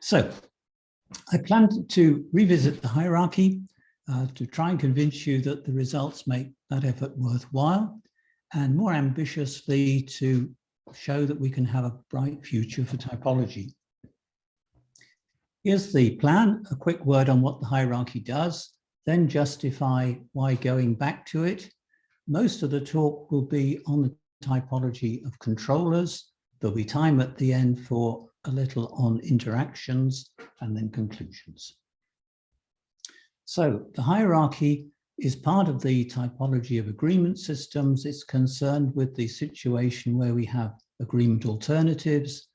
So I plan to revisit the hierarchy to try and convince you that the results make that effort worthwhile, and more ambitiously to show that we can have a bright future for typology. Here's the plan, a quick word on what the hierarchy does, then justify why going back to it. Most of the talk will be on the typology of controllers. There'll be time at the end for a little on interactions and then conclusions. So the hierarchy is part of the typology of agreement systems. It's concerned with the situation where we have agreement alternatives,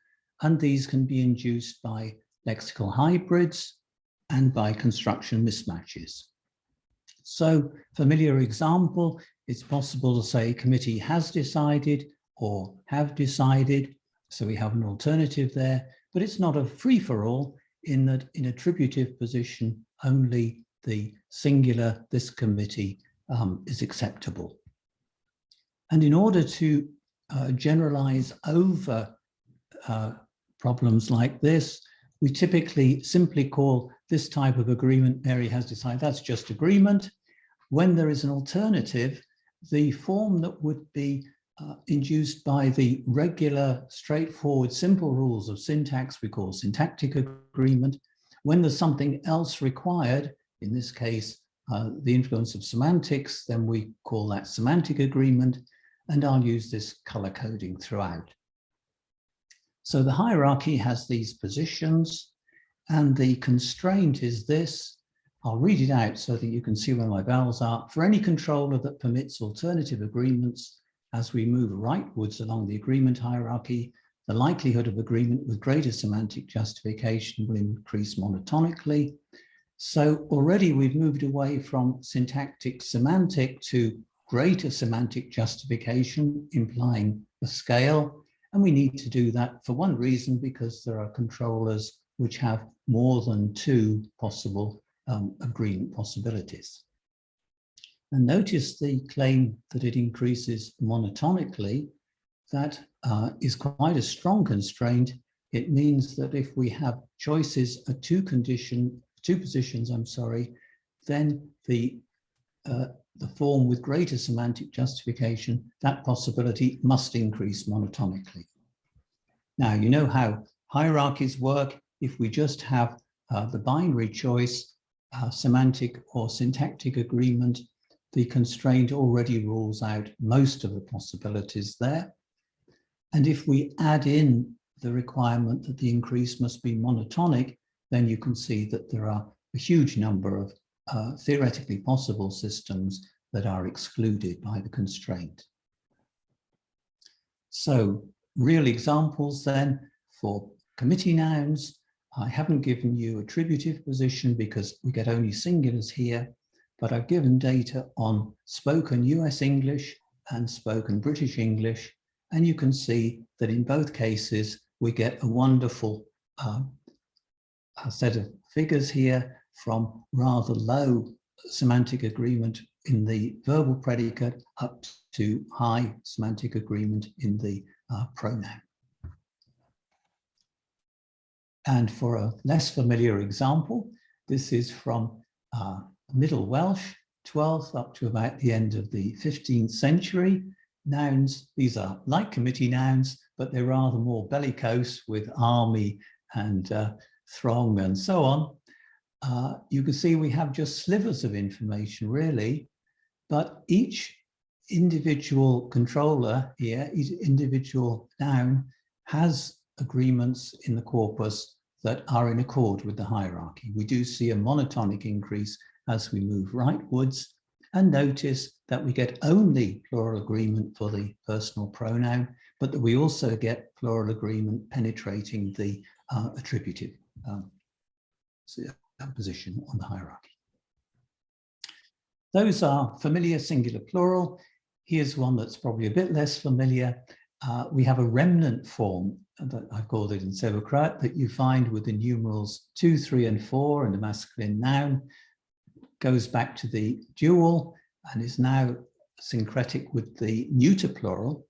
and these can be induced by lexical hybrids and by construction mismatches. So, familiar example, it's possible to say committee has decided or have decided. So we have an alternative there, but it's not a free-for-all in that in attributive position, only the singular, this committee, is acceptable. And in order to generalize over problems like this, we typically simply call this type of agreement, Mary has decided, that's just agreement. When there is an alternative, the form that would be induced by the regular, straightforward, simple rules of syntax we call syntactic agreement. When there's something else required, in this case, the influence of semantics, then we call that semantic agreement, and I'll use this color coding throughout. So the hierarchy has these positions, and the constraint is this. I'll read it out so that you can see where my vowels are. For any controller that permits alternative agreements, as we move rightwards along the agreement hierarchy, the likelihood of agreement with greater semantic justification will increase monotonically. So already we've moved away from syntactic semantic to greater semantic justification, implying a scale. And we need to do that for one reason, because there are controllers which have more than two possible agreement possibilities. And notice the claim that it increases monotonically. That is quite a strong constraint. It means that if we have choices at two positions, then the form with greater semantic justification, that possibility must increase monotonically. Now, you know how hierarchies work. If we just have the binary choice, semantic or syntactic agreement, the constraint already rules out most of the possibilities there. And if we add in the requirement that the increase must be monotonic, then you can see that there are a huge number of theoretically possible systems that are excluded by the constraint. So, real examples then for committee nouns. I haven't given you attributive position because we get only singulars here, but I've given data on spoken US English and spoken British English, and you can see that in both cases we get a wonderful set of figures here, from rather low semantic agreement in the verbal predicate up to high semantic agreement in the pronoun. And for a less familiar example, this is from Middle Welsh, 12th up to about the end of the 15th century. Nouns, these are like committee nouns, but they're rather more bellicose with army and throng and so on. You can see we have just slivers of information really, but each individual controller here, each individual noun has agreements in the corpus that are in accord with the hierarchy. We do see a monotonic increase as we move rightwards, and notice that we get only plural agreement for the personal pronoun, but that we also get plural agreement penetrating the attributive position on the hierarchy. Those are familiar, singular, plural. Here's one that's probably a bit less familiar. We have a remnant form that I've called it in Sevocrat that you find with the numerals 2, 3, and 4 and the masculine noun. Goes back to the dual and is now syncretic with the neuter plural.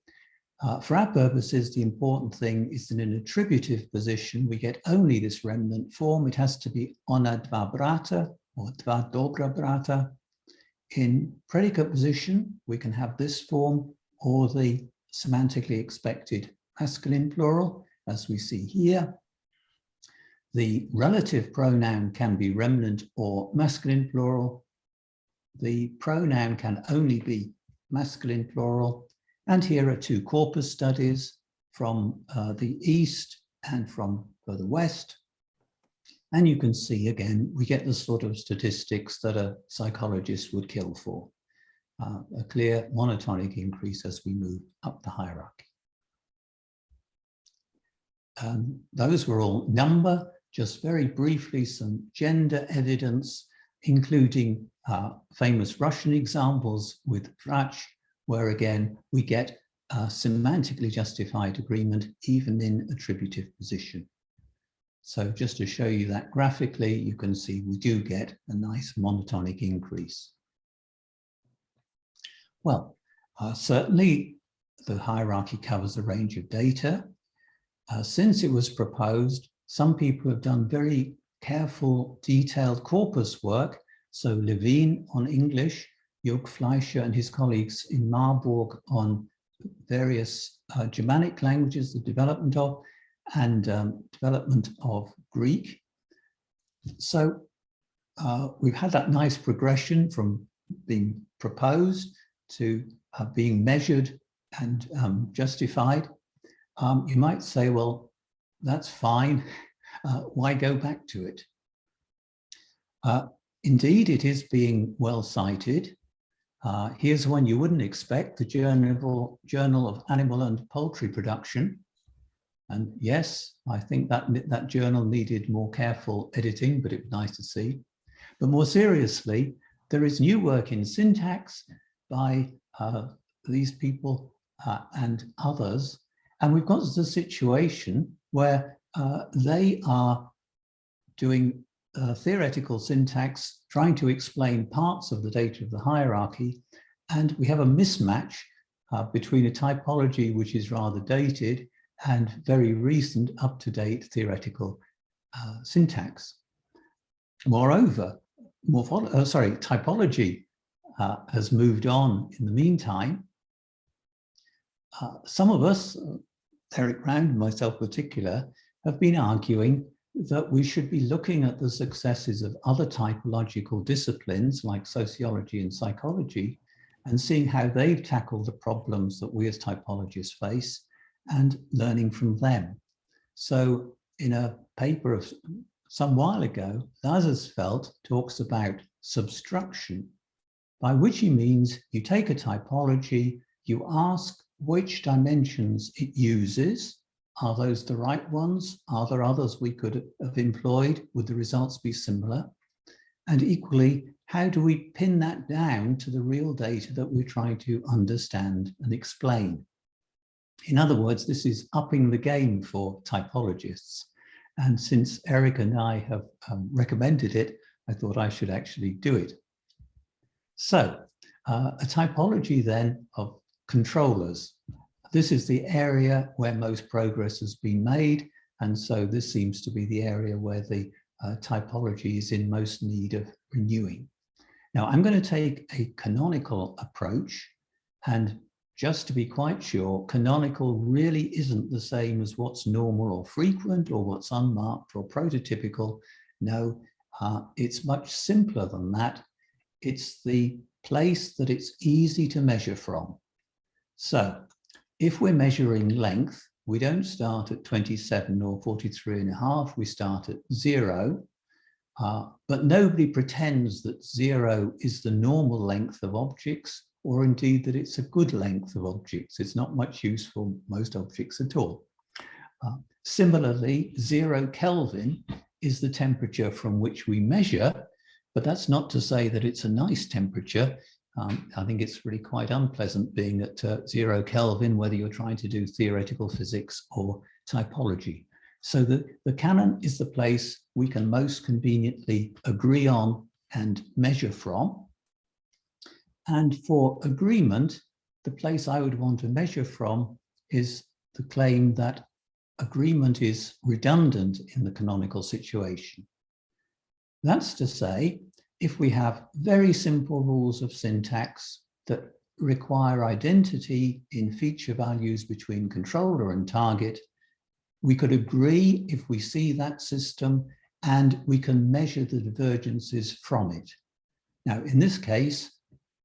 For our purposes, the important thing is that in an attributive position, we get only this remnant form. It has to be ona dva brata or dva dobra brata. In predicate position, we can have this form or the semantically expected masculine plural, as we see here. The relative pronoun can be remnant or masculine plural. The pronoun can only be masculine plural. And here are two corpus studies from the East and from the West. And you can see, again, we get the sort of statistics that a psychologist would kill for. A clear monotonic increase as we move up the hierarchy. Those were all number. Just very briefly, some gender evidence, including famous Russian examples with Vrach, where again, we get a semantically justified agreement even in attributive position. So just to show you that graphically, you can see we do get a nice monotonic increase. Well, certainly the hierarchy covers a range of data. Since it was proposed, some people have done very careful, detailed corpus work. So Levine on English, Jörg Fleischer and his colleagues in Marburg on various Germanic languages, the development of, and development of Greek. So we've had that nice progression from being proposed to being measured and justified. You might say, well, that's fine. Why go back to it? Indeed, it is being well cited. Here's one you wouldn't expect, the Journal of Animal and Poultry Production. And yes, I think that journal needed more careful editing, but it was nice to see. But more seriously, there is new work in syntax by these people and others. And we've got the situation where they are doing theoretical syntax, trying to explain parts of the data of the hierarchy. And we have a mismatch between a typology which is rather dated and very recent, up-to-date theoretical syntax. Moreover, typology has moved on in the meantime. Some of us, Eric Round and myself in particular, have been arguing that we should be looking at the successes of other typological disciplines like sociology and psychology and seeing how they've tackled the problems that we as typologists face and learning from them. So in a paper of some while ago, Lazarsfeld talks about substruction, by which he means you take a typology, you ask which dimensions it uses. Are those the right ones? Are there others we could have employed? Would the results be similar? And equally, how do we pin that down to the real data that we're trying to understand and explain? In other words, this is upping the game for typologists. And since Eric and I have recommended it, I thought I should actually do it. So a typology then of controllers. This is the area where most progress has been made. And so this seems to be the area where the typology is in most need of renewing. Now I'm going to take a canonical approach, and just to be quite sure, canonical really isn't the same as what's normal or frequent or what's unmarked or prototypical. No, it's much simpler than that. It's the place that it's easy to measure from. So if we're measuring length, we don't start at 27 or 43.5, we start at 0. But nobody pretends that 0 is the normal length of objects, or indeed that it's a good length of objects. It's not much use for most objects at all. Similarly, 0 Kelvin is the temperature from which we measure, but that's not to say that it's a nice temperature. I think it's really quite unpleasant being at 0 Kelvin, whether you're trying to do theoretical physics or typology. So the canon is the place we can most conveniently agree on and measure from. And for agreement, the place I would want to measure from is the claim that agreement is redundant in the canonical situation. That's to say, if we have very simple rules of syntax that require identity in feature values between controller and target, we could agree if we see that system and we can measure the divergences from it. Now, in this case,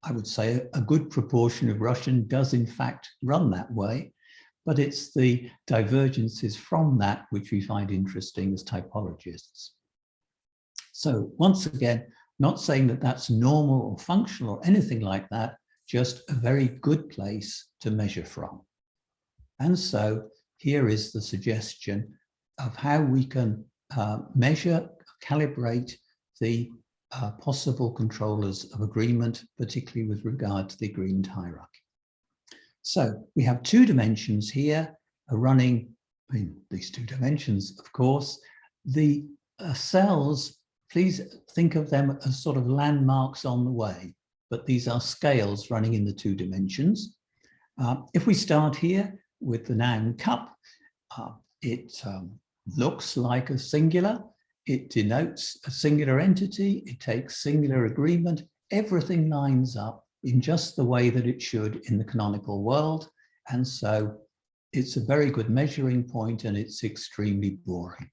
I would say a good proportion of Russian does in fact run that way, but it's the divergences from that which we find interesting as typologists. So once again, not saying that that's normal or functional or anything like that, just a very good place to measure from. And so here is the suggestion of how we can measure, calibrate the possible controllers of agreement, particularly with regard to the agreement hierarchy. So we have two dimensions here running, these two dimensions, of course. The cells, please think of them as sort of landmarks on the way, but these are scales running in the two dimensions. If we start here with the noun cup, it looks like a singular. It denotes a singular entity. It takes singular agreement. Everything lines up in just the way that it should in the canonical world. And so it's a very good measuring point and it's extremely boring.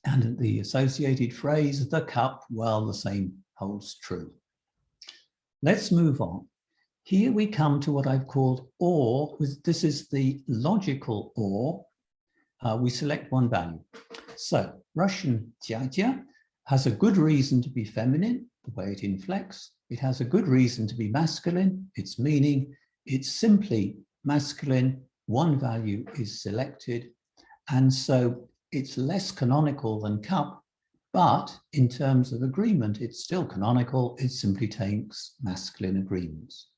And the associated phrase, the cup, well, the same holds true. Let's move on. Here we come to what I've called OR. This is the logical OR. We select one value. So Russian jiajia has a good reason to be feminine, the way it inflects. It has a good reason to be masculine, its meaning. It's simply masculine. One value is selected. And so it's less canonical than cup, but in terms of agreement, it's still canonical. It simply takes masculine agreements.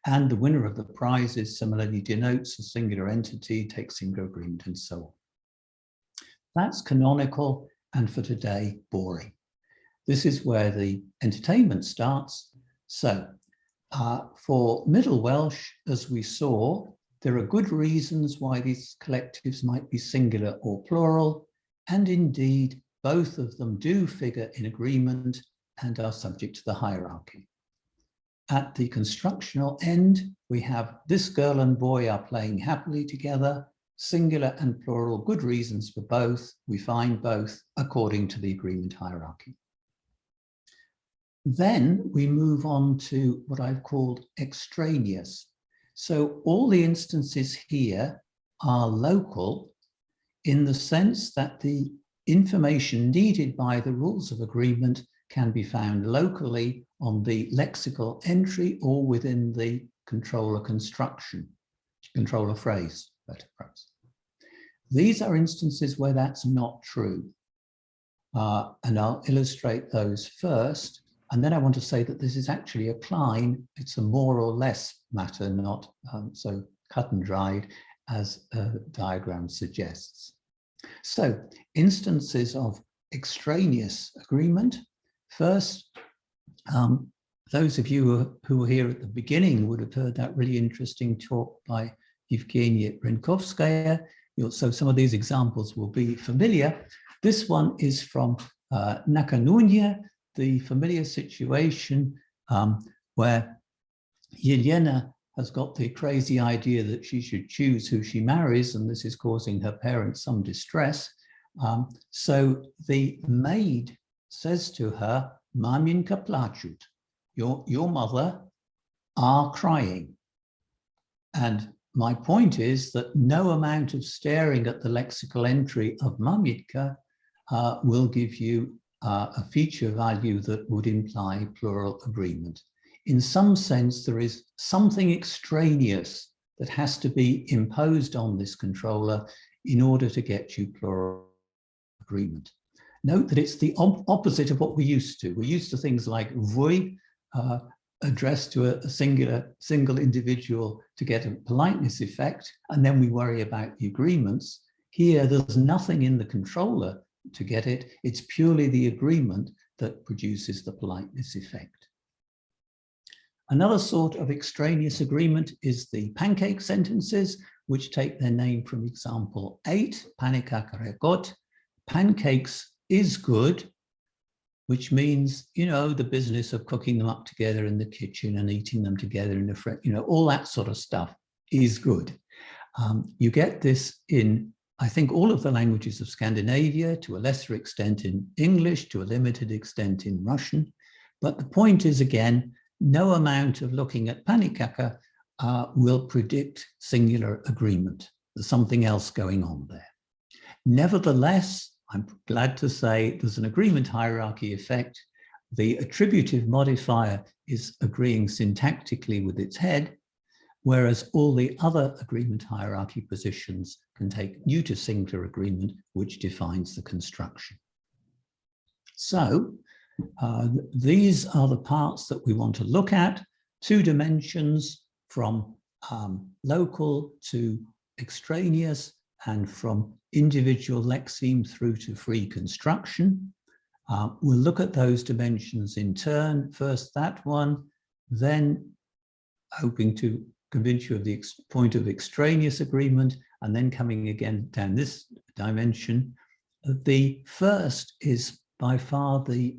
And the winner of the prizes similarly denotes a singular entity, takes singular agreement, and so on. That's canonical, and for today, boring. This is where the entertainment starts. So for Middle Welsh, as we saw, there are good reasons why these collectives might be singular or plural, and indeed, both of them do figure in agreement and are subject to the hierarchy. At the constructional end, we have this girl and boy are playing happily together, singular and plural, good reasons for both. We find both according to the agreement hierarchy. Then we move on to what I've called extraneous. So all the instances here are local in the sense that the information needed by the rules of agreement can be found locally on the lexical entry or within the controller construction, controller phrase, better perhaps. These are instances where that's not true. And I'll illustrate those first. And then I want to say that this is actually a Klein. It's a more or less matter, not so cut and dried as the diagram suggests. So instances of extraneous agreement. First, those of you who were here at the beginning would have heard that really interesting talk by Evgenia Rinkovskaya. So some of these examples will be familiar. This one is from Nakanonia, the familiar situation where Yelena has got the crazy idea that she should choose who she marries, and this is causing her parents some distress. So the maid says to her, Maminka plachut, your mother are crying. And my point is that no amount of staring at the lexical entry of Maminka will give you a feature value that would imply plural agreement. In some sense, there is something extraneous that has to be imposed on this controller in order to get you plural agreement. Note that it's the opposite of what we're used to. We're used to things like vui, addressed to a single individual to get a politeness effect, and then we worry about the agreements. Here, there's nothing in the controller to get it. It's purely the agreement that produces the politeness effect. Another sort of extraneous agreement is the pancake sentences, which take their name from example 8, panikakarekot, pancakes is good, which means, you know, the business of cooking them up together in the kitchen and eating them together in the fridge, you know, all that sort of stuff is good. You get this in, I think, all of the languages of Scandinavia, to a lesser extent in English, to a limited extent in Russian. But the point is, again, no amount of looking at panikaka will predict singular agreement. There's something else going on there. Nevertheless, I'm glad to say there's an agreement hierarchy effect. The attributive modifier is agreeing syntactically with its head, whereas all the other agreement hierarchy positions can take neuter singular agreement, which defines the construction. So these are the parts that we want to look at, 2 dimensions from local to extraneous, and from individual lexeme through to free construction. We'll look at those dimensions in turn. First that one, then hoping to convince you of the point of extraneous agreement, and then coming again down this dimension. The first is by far the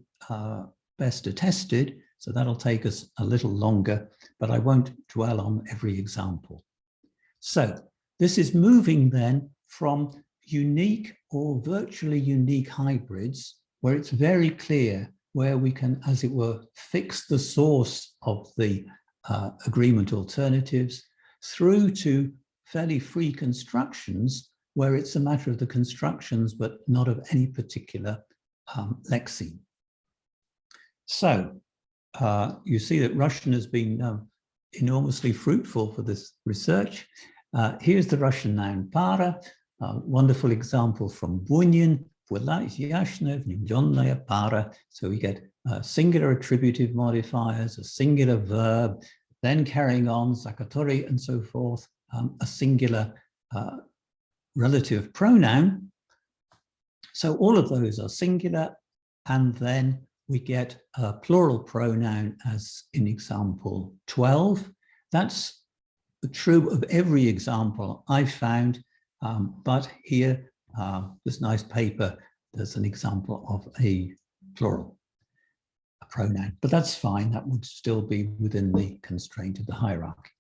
best attested, so that'll take us a little longer, but I won't dwell on every example. So this is moving then from unique or virtually unique hybrids, where it's very clear where we can, as it were, fix the source of the agreement alternatives, through to fairly free constructions, where it's a matter of the constructions, but not of any particular lexeme. So you see that Russian has been enormously fruitful for this research. Here's the Russian noun para, a wonderful example from Bunyan. So we get singular attributive modifiers, a singular verb, then carrying on, zakatori and so forth, a singular relative pronoun. So all of those are singular, and then we get a plural pronoun as in example 12. That's true of every example I found, but here, this nice paper, there's an example of a plural, a pronoun, but that's fine. That would still be within the constraint of the hierarchy.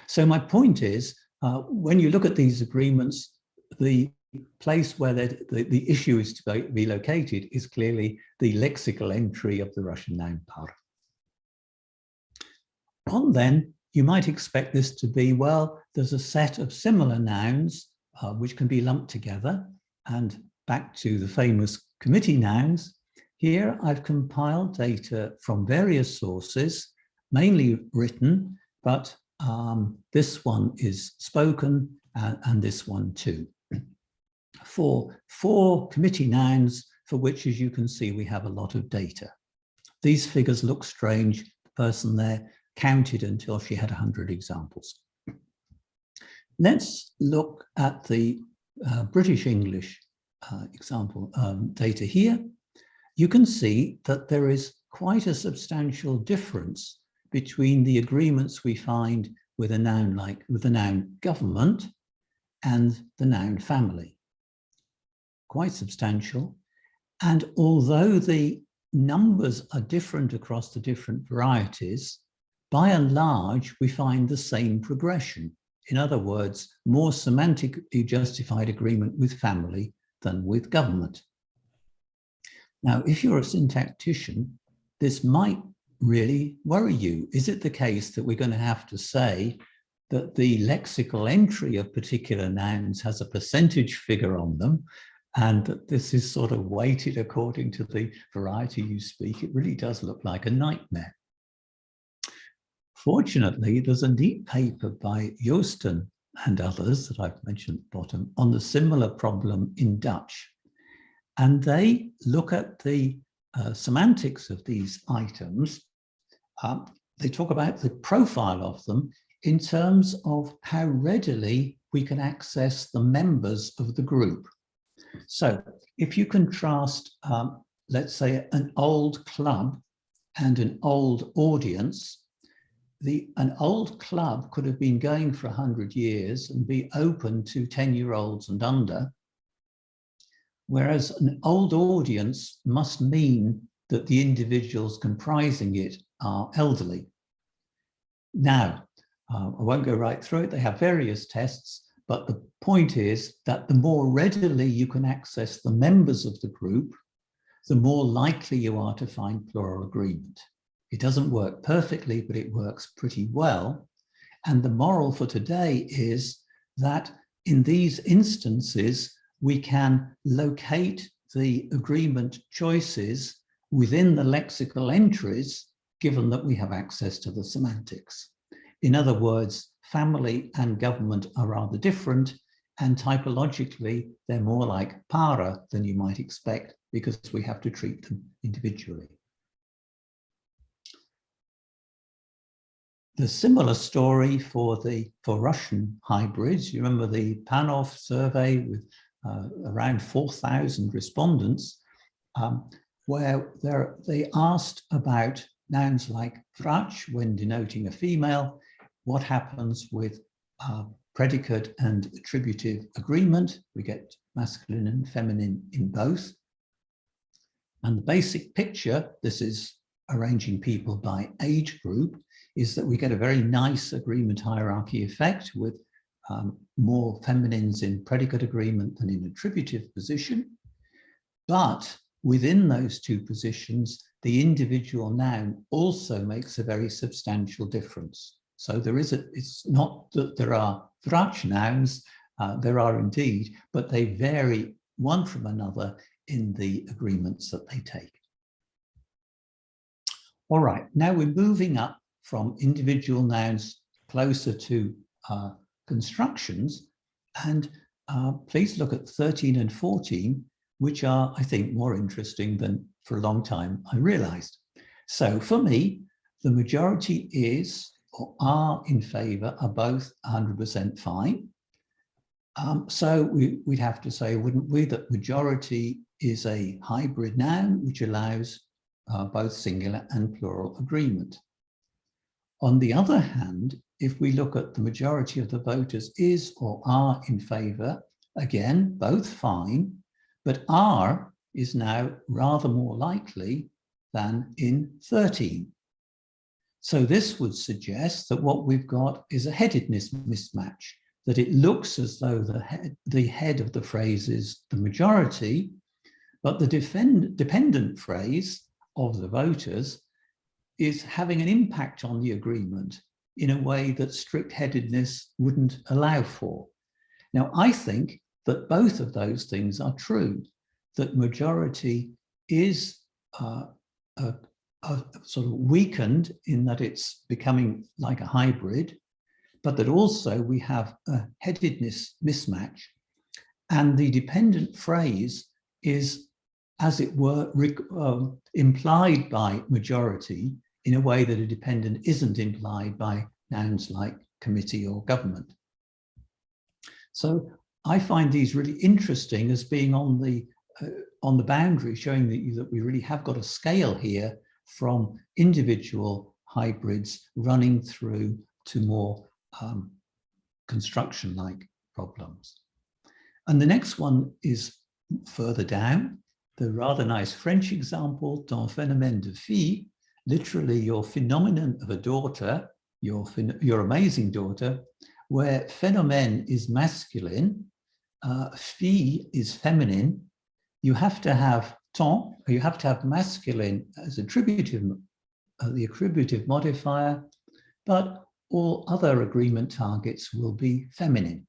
So my point is, when you look at these agreements, the place where the issue is to be located is clearly the lexical entry of the Russian noun para. On then, you might expect this to be, well, there's a set of similar nouns which can be lumped together, and back to the famous committee nouns. Here I've compiled data from various sources, mainly written, but this one is spoken and this one too. For 4 committee nouns, for which, as you can see, we have a lot of data. These figures look strange. The person there counted until she had 100 examples. Let's look at the British English example data here. You can see that there is quite a substantial difference between the agreements we find with a noun with the noun government and the noun family. Quite substantial. And although the numbers are different across the different varieties, by and large, we find the same progression. In other words, more semantically justified agreement with family than with government. Now, if you're a syntactician, this might really worry you. Is it the case that we're going to have to say that the lexical entry of particular nouns has a percentage figure on them, and that this is sort of weighted according to the variety you speak? It really does look like a nightmare. Fortunately, there's a neat paper by Joosten and others that I've mentioned at the bottom on the similar problem in Dutch. And they look at the semantics of these items. They talk about the profile of them in terms of how readily we can access the members of the group. So if you contrast, let's say, an old club and an old audience, an old club could have been going for 100 years and be open to 10-year-olds and under, whereas an old audience must mean that the individuals comprising it are elderly. Now, I won't go right through it. They have various tests, but the point is that the more readily you can access the members of the group, the more likely you are to find plural agreement. It doesn't work perfectly, but it works pretty well. And the moral for today is that in these instances, we can locate the agreement choices within the lexical entries, given that we have access to the semantics. In other words, family and government are rather different, and typologically, they're more like para than you might expect, because we have to treat them individually. The similar story for Russian hybrids. You remember the Panov survey with around 4,000 respondents, where they asked about nouns like vrach when denoting a female, what happens with predicate and attributive agreement. We get masculine and feminine in both. And the basic picture, this is arranging people by age group, is that we get a very nice agreement hierarchy effect with more feminines in predicate agreement than in attributive position. But within those two positions, the individual noun also makes a very substantial difference. So it's not that there are vrach nouns, there are indeed, but they vary one from another in the agreements that they take. All right, now we're moving up from individual nouns closer to constructions, and please look at 13 and 14, which are, I think, more interesting than for a long time I realized. So for me, the majority is or are in favor are both 100% fine. So we'd have to say, wouldn't we, that majority is a hybrid noun which allows both singular and plural agreement. On the other hand, if we look at the majority of the voters is or are in favor, again, both fine, but are is now rather more likely than in 13. So this would suggest that what we've got is a headedness mismatch, that it looks as though the head of the phrase is the majority, but the dependent phrase of the voters is having an impact on the agreement in a way that strict headedness wouldn't allow for. Now, I think that both of those things are true, that majority is sort of weakened in that it's becoming like a hybrid, but that also we have a headedness mismatch, and the dependent phrase is, as it were, implied by majority in a way that a dependent isn't implied by nouns like committee or government. So I find these really interesting as being on the boundary, showing that we really have got a scale here from individual hybrids running through to more construction-like problems. And the next one is further down, the rather nice French example, ton phénomène de fille, literally your phenomenon of a daughter, your amazing daughter, where phénomène is masculine, fille is feminine. You have to have ton, you have to have masculine as attributive, the attributive modifier, but all other agreement targets will be feminine.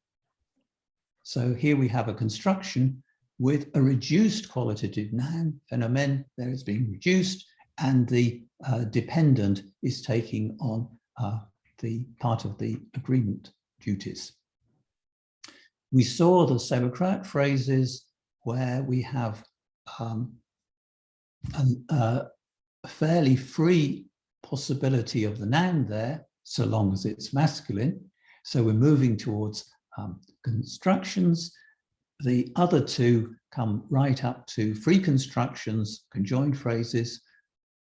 So here we have a construction with a reduced qualitative noun, phénomène, there is being reduced, and the dependent is taking on the part of the agreement duties. We saw the sauerkraut phrases where we have a fairly free possibility of the noun there, so long as it's masculine. So we're moving towards constructions. The other two come right up to free constructions, conjoined phrases.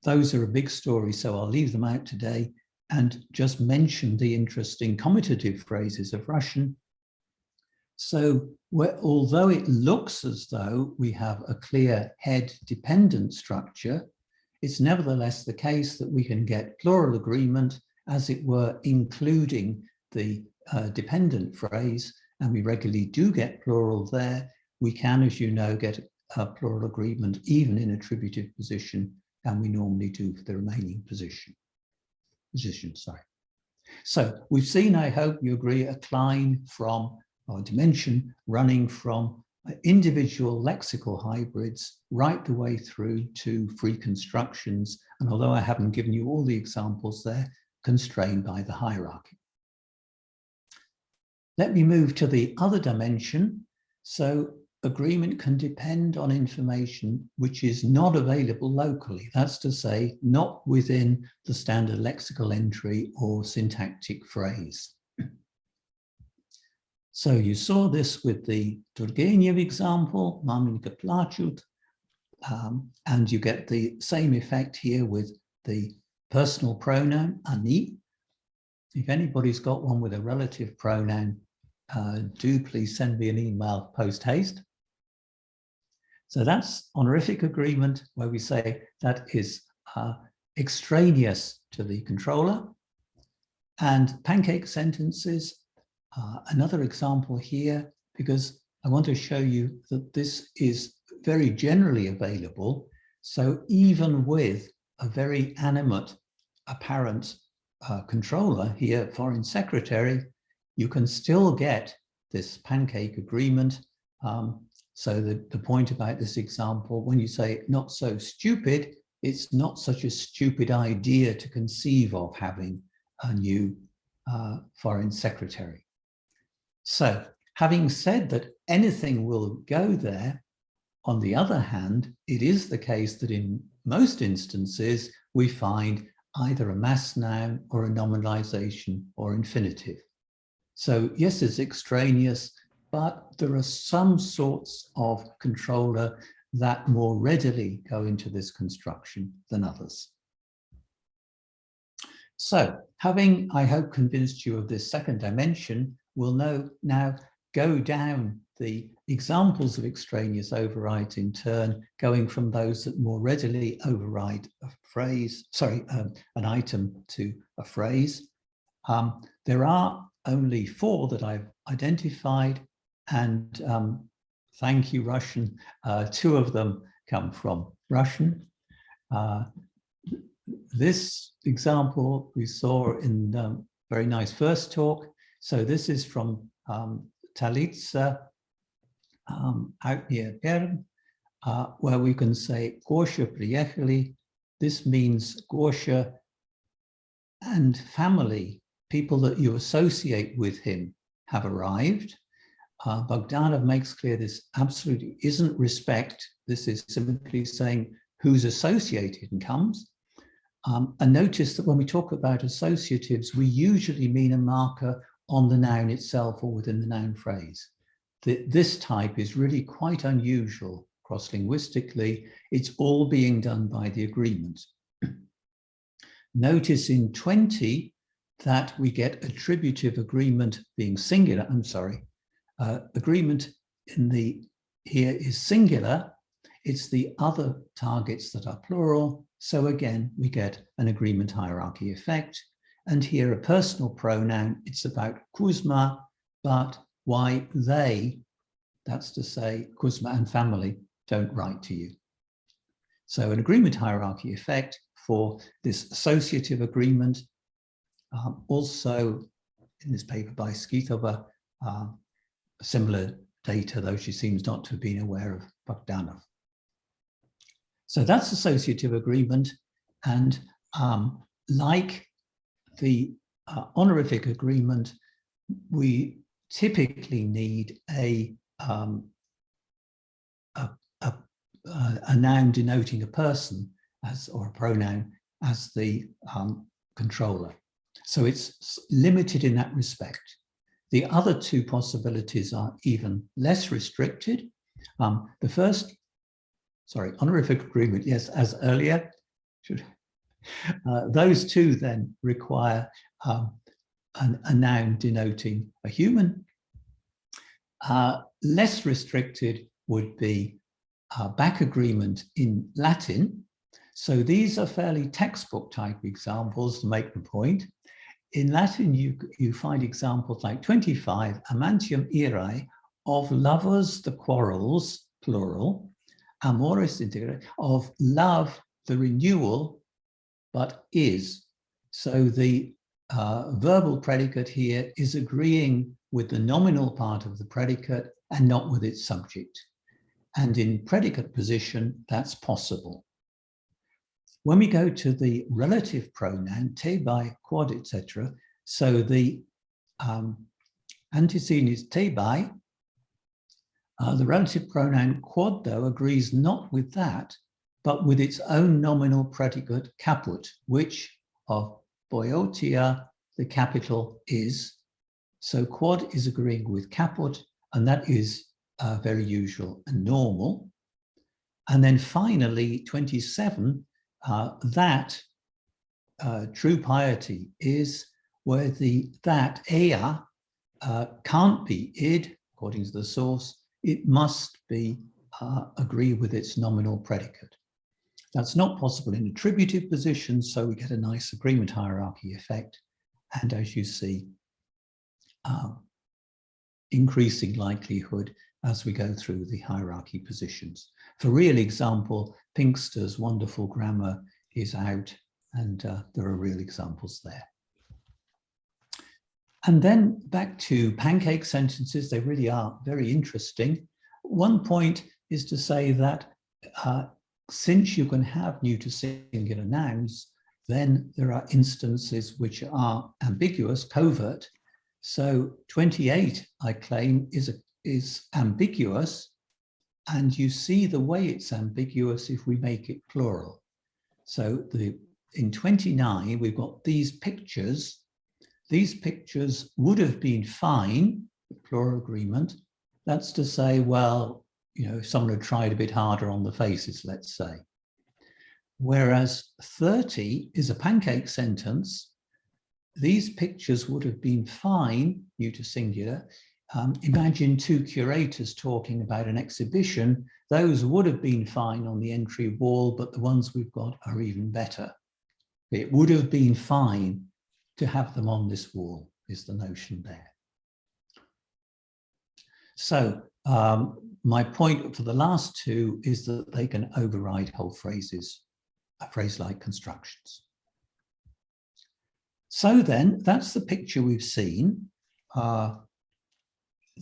Those are a big story, so I'll leave them out today. and just mentioned the interesting commutative phrases of Russian. So although it looks as though we have a clear head-dependent structure, it's nevertheless the case that we can get plural agreement, as it were, including the dependent phrase, and we regularly do get plural there. We can, as you know, get a plural agreement even in attributive position, and we normally do for the remaining position. So we've seen, I hope you agree, a cline from, or dimension running from individual lexical hybrids right the way through to free constructions. And although I haven't given you all the examples there, constrained by the hierarchy. Let me move to the other dimension. So agreement can depend on information which is not available locally. That's to say, not within the standard lexical entry or syntactic phrase. So you saw this with the Turgenev example, maminka plačut, and you get the same effect here with the personal pronoun, ani. If anybody's got one with a relative pronoun, do please send me an email post-haste. So that's honorific agreement, where we say that is extraneous to the controller. And pancake sentences, another example here, because I want to show you that this is very generally available. So even with a very animate apparent controller here, foreign secretary, you can still get this pancake agreement. So the point about this example, when you say not so stupid, it's not such a stupid idea to conceive of having a new foreign secretary. So having said that anything will go there, on the other hand, it is the case that in most instances, we find either a mass noun or a nominalization or infinitive. So yes, it's extraneous, but there are some sorts of controller that more readily go into this construction than others. So having, I hope, convinced you of this second dimension, we'll now go down the examples of extraneous overrides in turn, going from those that more readily override a phrase, an item to a phrase. There are only 4 that I've identified, and thank you, Russian. 2 of them come from Russian. This example we saw in the very nice first talk. So this is from Talitsa, out near Perm, where we can say Gosha priехали. This means Gosha and family, people that you associate with him, have arrived. Bogdanov makes clear this absolutely isn't respect. This is simply saying who's associated and comes. And notice that when we talk about associatives, we usually mean a marker on the noun itself or within the noun phrase. This type is really quite unusual cross-linguistically. It's all being done by the agreement. Notice in 20 that we get attributive agreement being singular. I'm sorry. Agreement here is singular. It's the other targets that are plural. So again, we get an agreement hierarchy effect. And here a personal pronoun, it's about Kuzma, but why they, that's to say Kuzma and family, don't write to you. So an agreement hierarchy effect for this associative agreement. Also in this paper by Skitova, similar data, though she seems not to have been aware of Bogdanov. So that's associative agreement, and like the honorific agreement, we typically need a noun denoting a person or a pronoun as the controller. So it's limited in that respect. The other 2 possibilities are even less restricted. The first, honorific agreement, yes, as earlier, Those two then require a noun denoting a human. Less restricted would be back agreement in Latin. So these are fairly textbook type examples to make the point. In Latin, you find examples like 25, amantium irae, of lovers the quarrels, plural, amoris integra, of love the renewal, but is. So the verbal predicate here is agreeing with the nominal part of the predicate and not with its subject. And in predicate position, that's possible. When we go to the relative pronoun, te, bi, quod, etc., so the antecedent is te, bi. The relative pronoun quod, though, agrees not with that, but with its own nominal predicate caput, which of boiotia, the capital, is. So quod is agreeing with caput, and that is very usual and normal. And then finally, 27, that true piety is where the that ea can't be id, according to the source. It must be agree with its nominal predicate. That's not possible in attributive positions, so we get a nice agreement hierarchy effect. And as you see, increasing likelihood as we go through the hierarchy positions. For real example, Pinkster's wonderful grammar is out, and there are real examples there. And then back to pancake sentences, they really are very interesting. One point is to say that since you can have neuter singular nouns, then there are instances which are ambiguous, covert. So 28, I claim, is ambiguous, and you see the way it's ambiguous if we make it plural. So in 29, we've got these pictures. These pictures would have been fine, plural agreement. That's to say, well, you know, if someone had tried a bit harder on the faces, let's say. Whereas 30 is a pancake sentence. These pictures would have been fine, neuter singular. Imagine two curators talking about an exhibition. Those would have been fine on the entry wall, but the ones we've got are even better. It would have been fine to have them on this wall, is the notion there. So my point for the last two is that they can override whole phrases, phrase-like constructions. So then, that's the picture we've seen.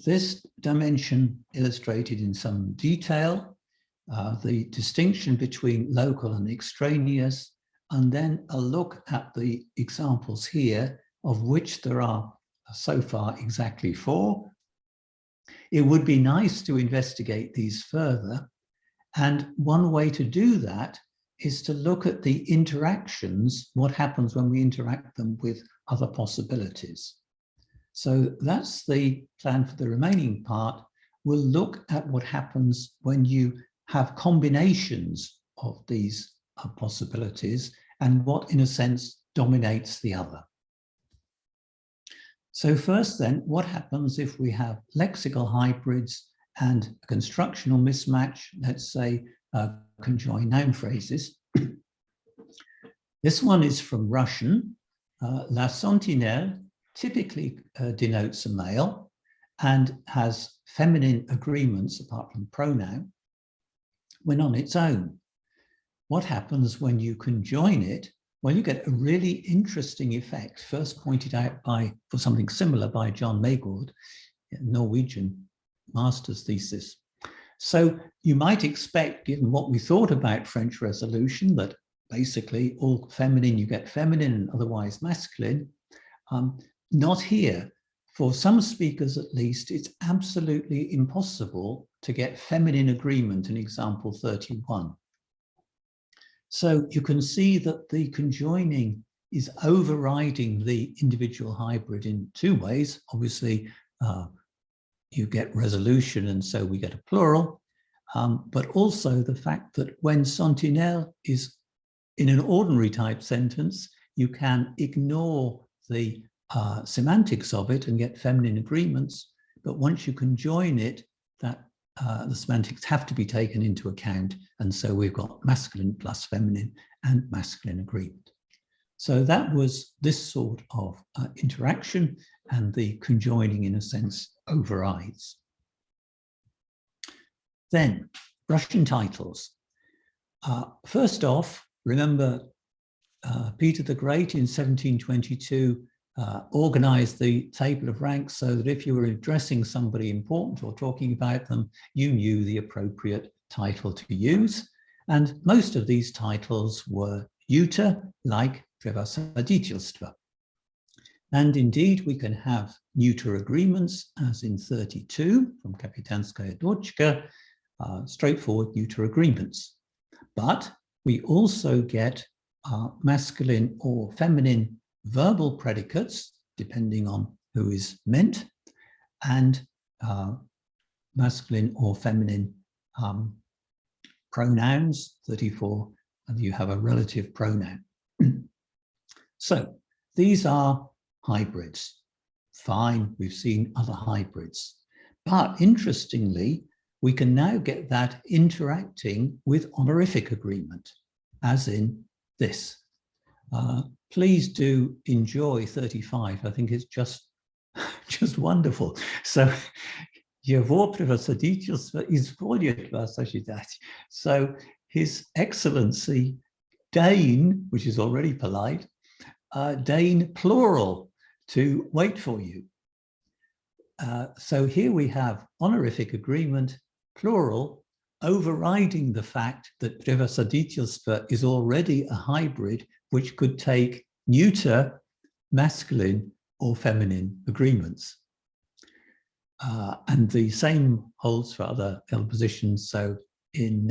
This dimension illustrated in some detail, the distinction between local and extraneous, and then a look at the examples here, of which there are so far exactly 4. It would be nice to investigate these further. And one way to do that is to look at the interactions, what happens when we interact them with other possibilities. So that's the plan for the remaining part. We'll look at what happens when you have combinations of these possibilities and what, in a sense, dominates the other. So first then, what happens if we have lexical hybrids and a constructional mismatch, let's say conjoined noun phrases. This one is from Russian. La sentinelle typically denotes a male and has feminine agreements apart from pronoun when on its own. What happens when you conjoin it? Well, you get a really interesting effect, first pointed out for something similar by John Maygaard, a Norwegian master's thesis. So you might expect, given what we thought about French Resolution, that basically all feminine, you get feminine and otherwise masculine. Not here. For some speakers, at least, it's absolutely impossible to get feminine agreement in example 31. So you can see that the conjoining is overriding the individual hybrid in 2 ways. Obviously, you get resolution, and so we get a plural, but also the fact that when sentinelle is in an ordinary type sentence, you can ignore the semantics of it and get feminine agreements. But once you conjoin it, that the semantics have to be taken into account. And so we've got masculine plus feminine and masculine agreement. So that was this sort of interaction, and the conjoining, in a sense, overrides. Then, Russian titles. First off, remember Peter the Great in 1722 organized the table of ranks so that if you were addressing somebody important or talking about them, you knew the appropriate title to use. And most of these titles were neuter, like prevasoditelstvo. And indeed, we can have neuter agreements, as in 32 from Kapitanskaya Dochka, straightforward neuter agreements. But we also get masculine or feminine verbal predicates, depending on who is meant, and masculine or feminine pronouns, 34, and you have a relative pronoun. So these are hybrids. Fine, we've seen other hybrids. But interestingly, we can now get that interacting with honorific agreement, as in this. Please do enjoy 35. I think it's just wonderful. So, so His Excellency deign, which is already polite, deign plural to wait for you. So here we have honorific agreement, plural, overriding the fact that prevasoditelstvo is already a hybrid which could take neuter, masculine or feminine agreements. And the same holds for other positions. So in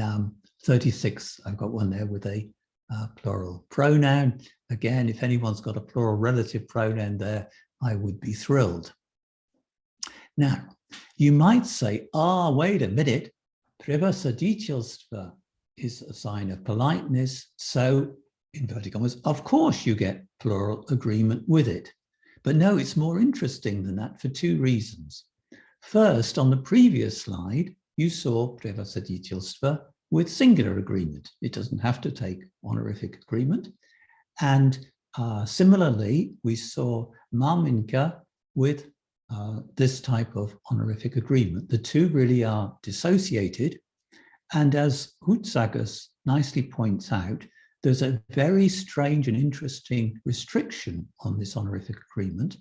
36, I've got one there with a plural pronoun. Again, if anyone's got a plural relative pronoun there, I would be thrilled. Now, you might say, wait a minute, prevasoditelstvo is a sign of politeness, so, inverted commas, of course you get plural agreement with it. But no, it's more interesting than that for two reasons. First, on the previous slide, you saw prevasoditelstvo with singular agreement. It doesn't have to take honorific agreement. And similarly, we saw maminka with this type of honorific agreement. The two really are dissociated. And as Houtsagas nicely points out, there's a very strange and interesting restriction on this honorific agreement.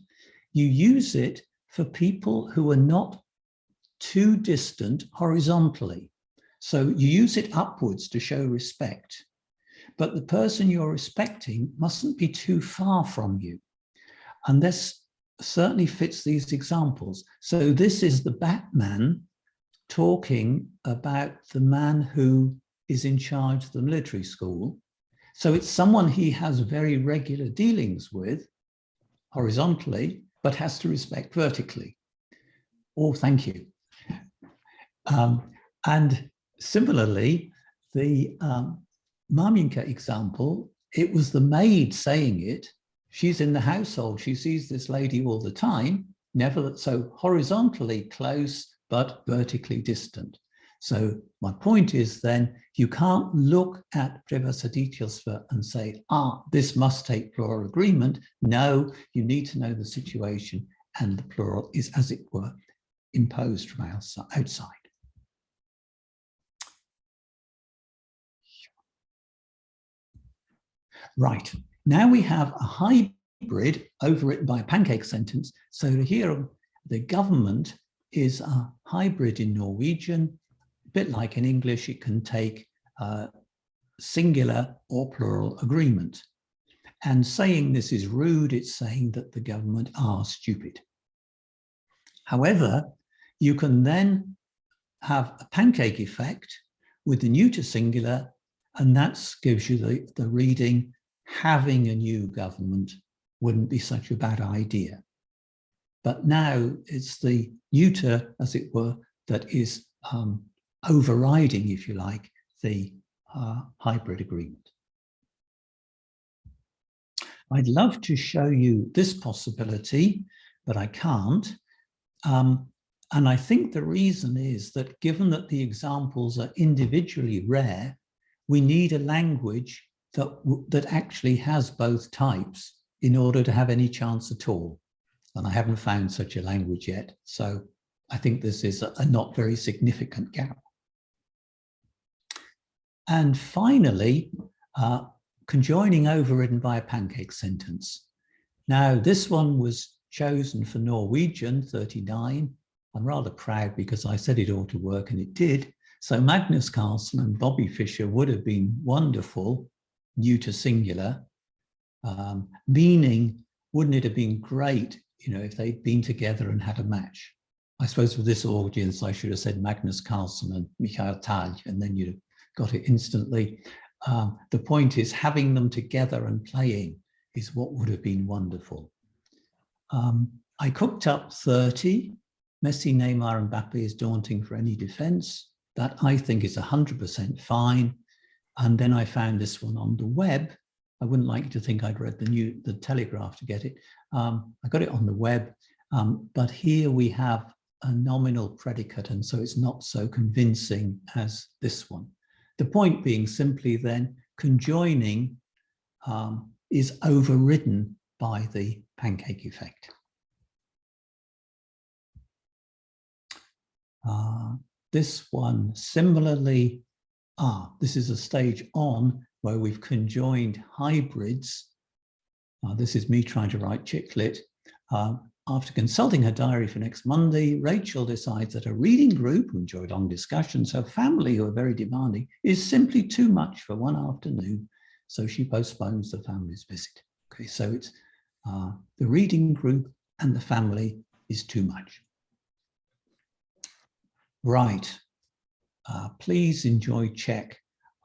You use it for people who are not too distant horizontally. So you use it upwards to show respect, but the person you're respecting mustn't be too far from you. And this certainly fits these examples. So this is the Batman talking about the man who is in charge of the military school. So it's someone he has very regular dealings with horizontally, but has to respect vertically. Oh, thank you. And similarly, the maminka example, it was the maid saying it. She's in the household. She sees this lady all the time, never so horizontally close, but vertically distant. So my point is then, you can't look at prevasoditelstvo and say, this must take plural agreement. No, you need to know the situation, and the plural is, as it were, imposed from outside. Right, now we have a hybrid overwritten by a pancake sentence. So here, the government is a hybrid in Norwegian. A bit like in English, it can take singular or plural agreement. And saying this is rude, it's saying that the government are stupid. However, you can then have a pancake effect with the neuter singular, and that gives you the reading, having a new government wouldn't be such a bad idea. But now it's the neuter, as it were, that is overriding, if you like, the hybrid agreement. I'd love to show you this possibility, but I can't. And I think the reason is that given that the examples are individually rare, we need a language that actually has both types in order to have any chance at all. And I haven't found such a language yet. So I think this is a not very significant gap. And finally, conjoining overridden by a pancake sentence. Now, this one was chosen for Norwegian 39. I'm rather proud because I said it ought to work and it did. So Magnus Carlsen and Bobby Fischer would have been wonderful, neuter singular, meaning, wouldn't it have been great, if they'd been together and had a match? I suppose for this audience, I should have said Magnus Carlsen and Michael Tal, and then you'd have got it instantly. The point is having them together and playing is what would have been wonderful. I cooked up 30. Messi, Neymar, and Mbappe is daunting for any defense. That I think is 100% fine. And then I found this one on the web. I wouldn't like you to think I'd read the Telegraph to get it. I got it on the web, but here we have a nominal predicate, and so it's not so convincing as this one. The point being simply then, conjoining is overridden by the pancake effect. This one similarly, this is a stage on where we've conjoined hybrids. This is me trying to write Chicklet. After consulting her diary for next Monday, Rachel decides that a reading group, who enjoyed long discussions, her family, who are very demanding, is simply too much for one afternoon. So she postpones the family's visit. Okay, so it's the reading group and the family is too much. Right, please enjoy Czech.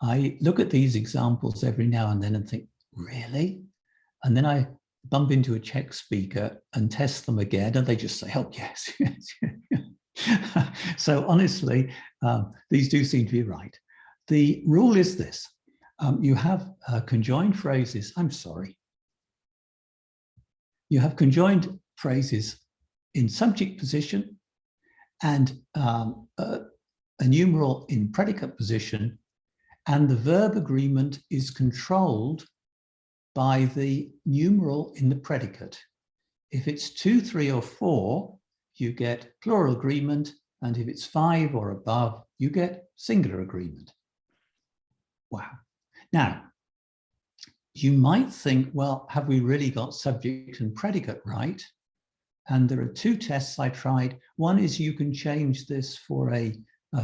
I look at these examples every now and then and think, really? And then I bump into a Czech speaker and test them again, and they just say, oh, yes. So honestly, these do seem to be right. The rule is this. You have conjoined phrases. I'm sorry. You have conjoined phrases in subject position and a numeral in predicate position, and the verb agreement is controlled by the numeral in the predicate. If it's 2, 3, or 4, you get plural agreement, and if it's 5 or above, you get singular agreement. Wow. Now, you might think, well, have we really got subject and predicate right? And there are two tests I tried. One is you can change this for a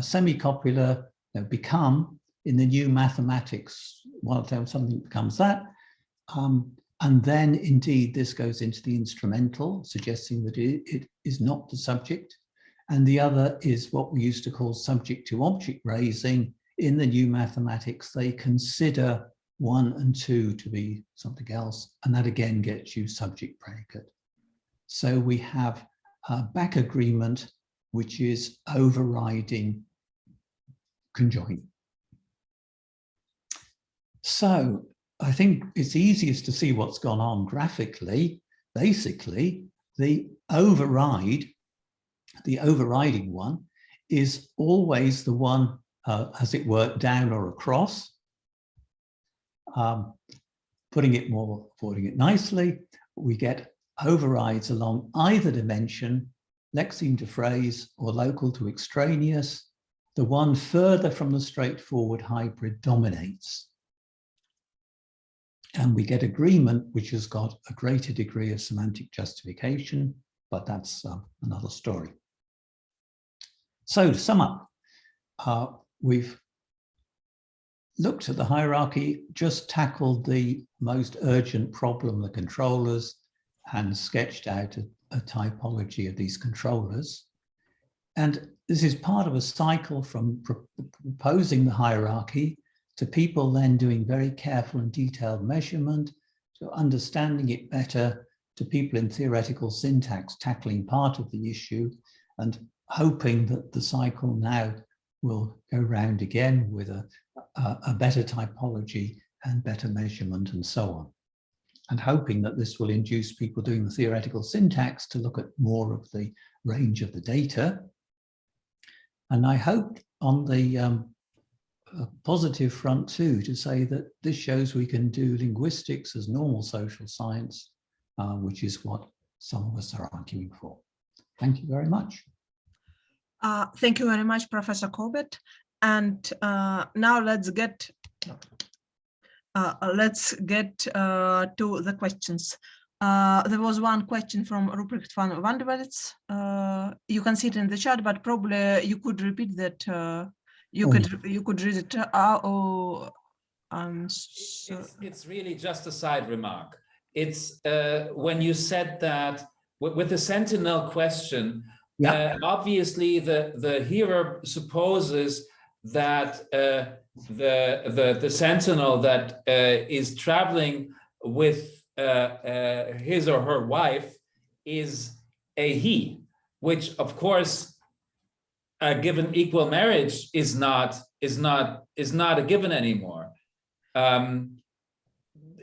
semi-copular, become, in the new mathematics, one of them, something becomes that. And then indeed, this goes into the instrumental, suggesting that it is not the subject. And the other is what we used to call subject to object raising. In the new mathematics, they consider 1 and 2 to be something else. And that again gets you subject predicate. So we have a back agreement, which is overriding conjoining. So I think it's easiest to see what's gone on graphically. Basically, the overriding one is always the one, as it were, down or across. Putting it nicely, we get overrides along either dimension, lexeme to phrase or local to extraneous. The one further from the straightforward hybrid dominates. And we get agreement, which has got a greater degree of semantic justification, but that's another story. So to sum up, we've looked at the hierarchy, just tackled the most urgent problem, the controllers, and sketched out a typology of these controllers. And this is part of a cycle from proposing the hierarchy to people then doing very careful and detailed measurement, to understanding it better, to people in theoretical syntax tackling part of the issue, and hoping that the cycle now will go round again with a better typology and better measurement and so on. and hoping that this will induce people doing the theoretical syntax to look at more of the range of the data. And I hope on the positive front too, to say that this shows we can do linguistics as normal social science, which is what some of us are arguing for. Thank you very much. Thank you very much, Professor Corbett. And now let's get to the questions. There was one question from Ruprecht van Wanderwelts. You can see it in the chat, but probably you could repeat that. You could read it. It's really just a side remark. It's when you said that with the sentinel question. Yeah. Obviously, the hearer supposes that the sentinel that is traveling with his or her wife is a he, which of course, given equal marriage, is not a given anymore.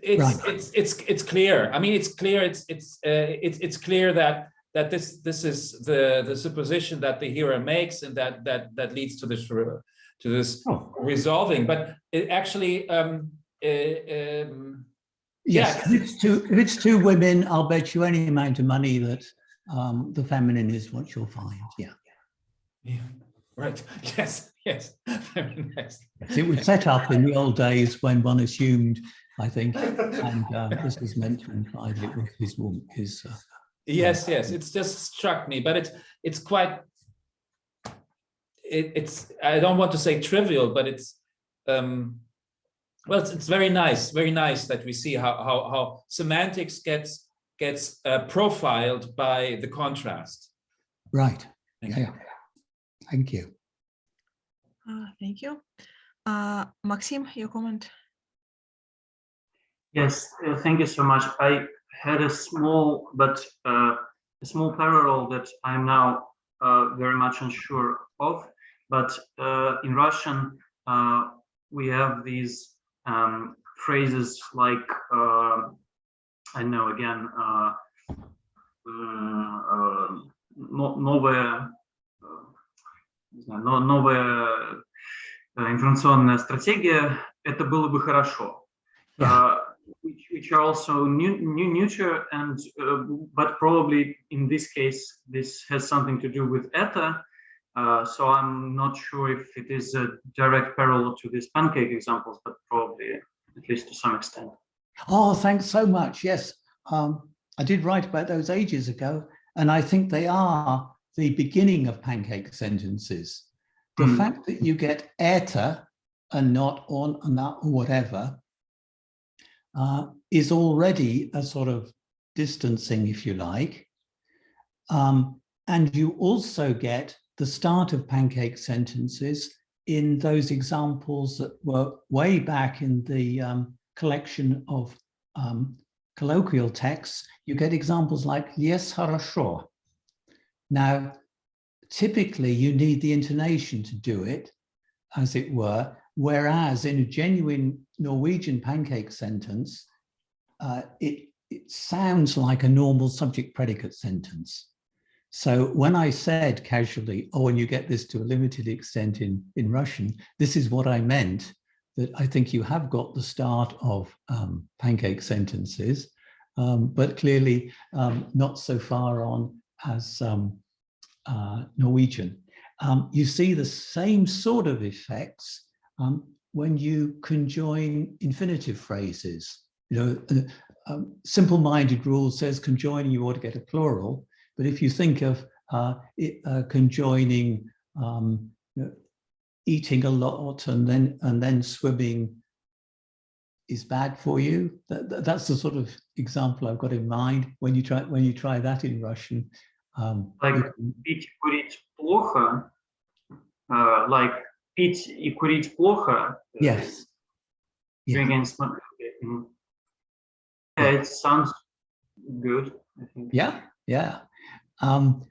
It's clear. I mean, it's clear. It's clear that this is the supposition that the hearer makes, and that leads to this resolving. But it actually, yes, if it's two women, I'll bet you any amount of money that the feminine is what you'll find. Yeah. Yeah. Right. Yes. Very nice. It was set up in the old days when one assumed, I think, and this was meant to imply that it was his woman. Yes. It's just struck me, but it's quite. It's I don't want to say trivial, but it's well, it's very nice that we see how semantics gets profiled by the contrast. Right. Yeah. Thank you. Thank you. Maxim, your comment. Yes, thank you so much. I had a small parallel that I'm now very much unsure of. But in Russian, we have these phrases like I know again, новая информационная стратегия, это было бы хорошо. Which are also neuter, and but probably in this case this has something to do with eta. So I'm not sure if it is a direct parallel to these pancake examples, but probably at least to some extent. Oh, thanks so much. Yes, I did write about those ages ago, and I think they are the beginning of pancake sentences. The fact that you get eta and not on and that or whatever is already a sort of distancing, if you like. And you also get the start of pancake sentences in those examples that were way back in the collection of colloquial texts. You get examples like yes, хорошо. Now, typically you need the intonation to do it, as it were, whereas in a genuine Norwegian pancake sentence, it sounds like a normal subject-predicate sentence. So when I said casually, oh, and you get this to a limited extent in Russian, this is what I meant, that I think you have got the start of pancake sentences, but clearly not so far on as Norwegian. You see the same sort of effects when you conjoin infinitive phrases. You know, simple-minded rule says conjoining you ought to get a plural, but if you think of conjoining you know, eating a lot and then swimming is bad for you, that's the sort of example I've got in mind when you try that in Russian. Like пить и курить плохо, like пить и курить плохо. Yes. Drinking, yeah, it sounds good, I think. Yeah. And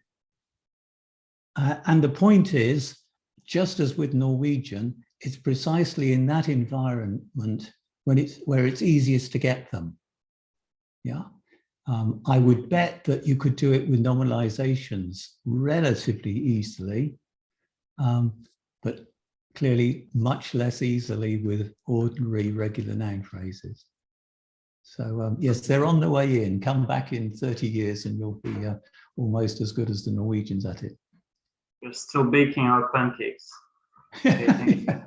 the point is, just as with Norwegian, it's precisely in that environment where it's easiest to get them. Yeah. I would bet that you could do it with nominalizations relatively easily, but clearly much less easily with ordinary regular noun phrases. So yes, they're on the way in. Come back in 30 years and you'll be almost as good as the Norwegians at it. We're still baking our pancakes. Yeah,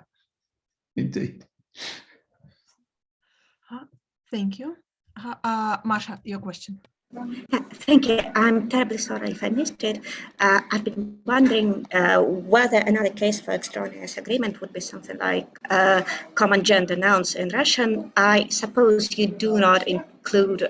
indeed. Thank you. Masha, your question. Thank you. I'm terribly sorry if I missed it. I've been wondering whether another case for extraneous agreement would be something like common gender nouns in Russian. I suppose you do not include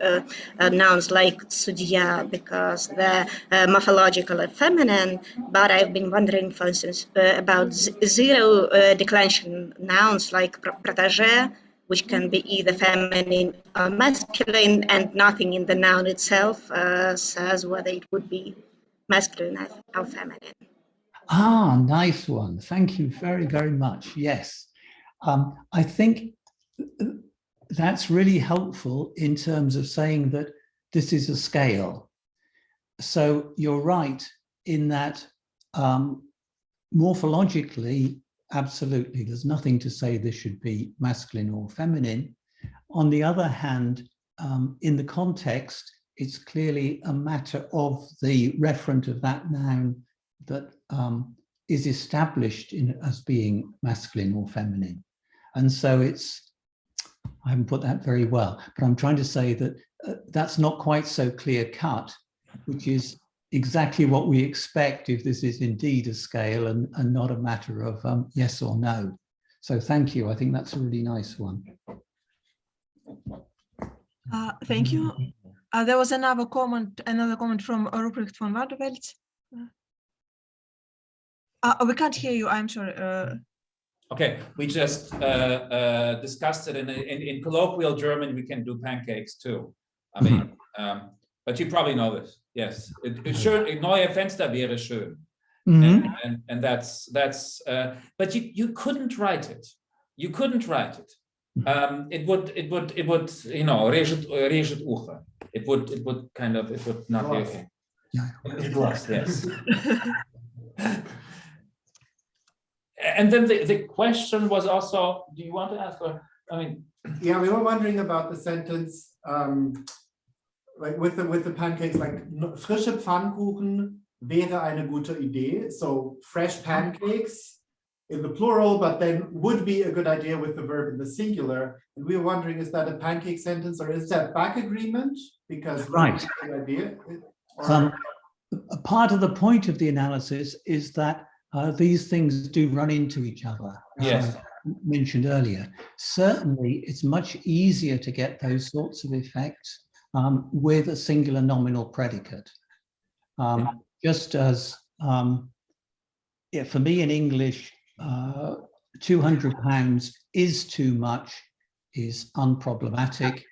nouns like sudya because they're morphologically feminine, but I've been wondering, for instance, about zero declension nouns like protégé, which can be either feminine or masculine, and nothing in the noun itself says whether it would be masculine or feminine. Ah, nice one. Thank you very, very much. Yes. I think that's really helpful in terms of saying that this is a scale. So you're right in that morphologically, absolutely, there's nothing to say this should be masculine or feminine. On the other hand, in the context, it's clearly a matter of the referent of that noun that is established as being masculine or feminine. And so I haven't put that very well, but I'm trying to say that that's not quite so clear cut, which is exactly what we expect if this is indeed a scale and not a matter of yes or no. So thank you. I think that's a really nice one. Thank you. There was another comment from Ruprecht von Waardeveld. We can't hear you. I'm sorry. Okay, we just discussed it in colloquial German. We can do pancakes too. I mean, but you probably know this. Yes, schön, neue Fenster wäre schön, and that's. But you couldn't write it. You couldn't write it. It would reget uche. It would kind of, it would not be okay. Yeah. It was, yes. And then the question was also, do you want to ask, or I mean? Yeah, we were wondering about the sentence, like with the pancakes, like frische Pfannkuchen wäre eine gute Idee. So fresh pancakes in the plural, but then would be a good idea with the verb in the singular. And we were wondering, is that a pancake sentence or is that back agreement? Because right. A good idea. A part of the point of the analysis is that these things do run into each other, as yes. I mentioned earlier. Certainly, it's much easier to get those sorts of effects with a singular nominal predicate. Just as, for me in English, £200 is too much, is unproblematic,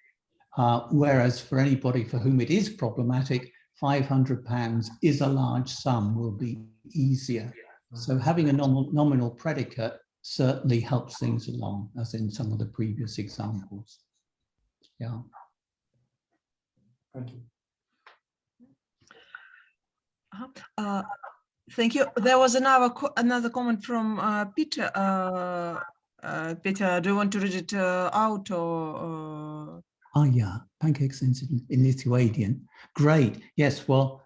whereas for anybody for whom it is problematic, £500 is a large sum, will be easier. So having a nominal predicate certainly helps things along, as in some of the previous examples. Yeah. Thank you. Thank you. There was another comment from Peter. Peter, do you want to read it out or? Oh yeah, pancakes in Lithuanian. Great. Yes. Well,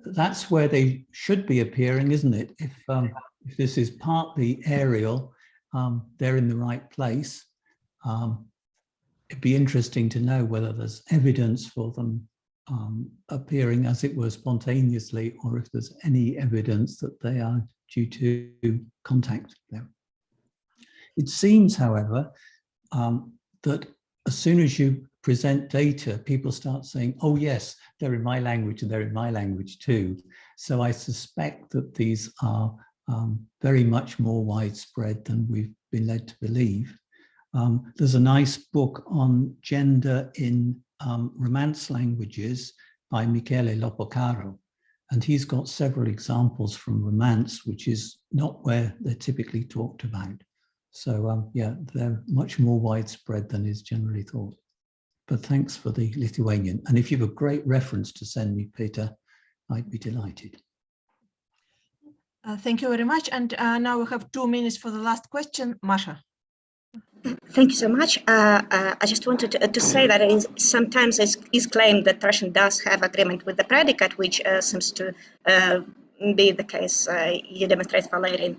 that's where they should be appearing, isn't it? If this is partly aerial, they're in the right place. It'd be interesting to know whether there's evidence for them appearing as it were spontaneously, or if there's any evidence that they are due to contact there. It seems, however, that as soon as you present data, people start saying, oh yes, they're in my language and they're in my language too. So I suspect that these are very much more widespread than we've been led to believe. There's a nice book on gender in Romance languages by Michele Lopocaro, and he's got several examples from Romance, which is not where they're typically talked about. So yeah, they're much more widespread than is generally thought. but thanks for the Lithuanian. And if you have a great reference to send me, Peter, I'd be delighted. Thank you very much. And now we have 2 minutes for the last question. Masha. Thank you so much. I just wanted to say that it is, sometimes it's claimed that Russian does have agreement with the predicate, which seems to be the case you demonstrate, Valerian.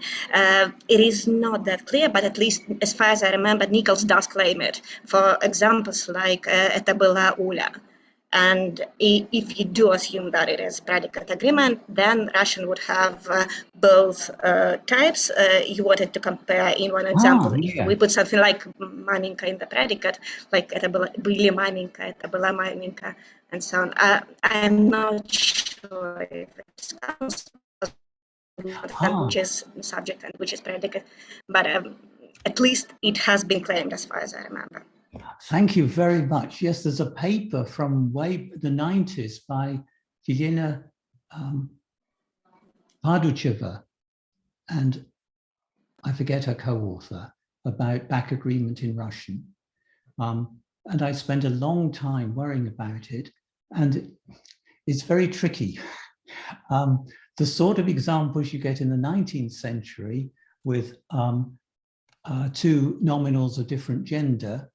It is not that clear, but at least as far as I remember, Nichols does claim it for examples like "Это была Ula." And if you do assume that it is predicate agreement, then Russian would have both types. You wanted to compare in one example. Yeah. If we put something like maminka in the predicate, like "Это были маменька," "Это была маменька," and so on. I'm not sure if it's which is subject and which is predicate, but at least it has been claimed as far as I remember. Thank you very much. Yes, there's a paper from the 90s by Yelena Parducheva, and I forget her co-author, about back agreement in Russian. And I spent a long time worrying about it, and it's very tricky. The sort of examples you get in the 19th century with 2 nominals of different gender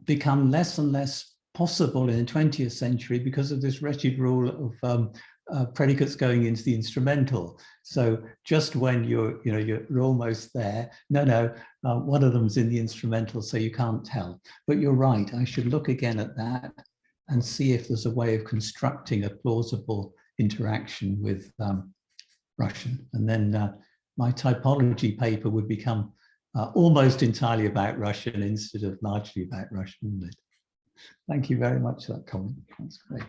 become less and less possible in the 20th century because of this wretched rule of predicates going into the instrumental. So just when you're almost there, no, one of them's in the instrumental, so you can't tell. But you're right, I should look again at that and see if there's a way of constructing a plausible interaction with Russian. And then my typology paper would become almost entirely about Russian instead of largely about Russian. Thank you very much for that comment. That's great.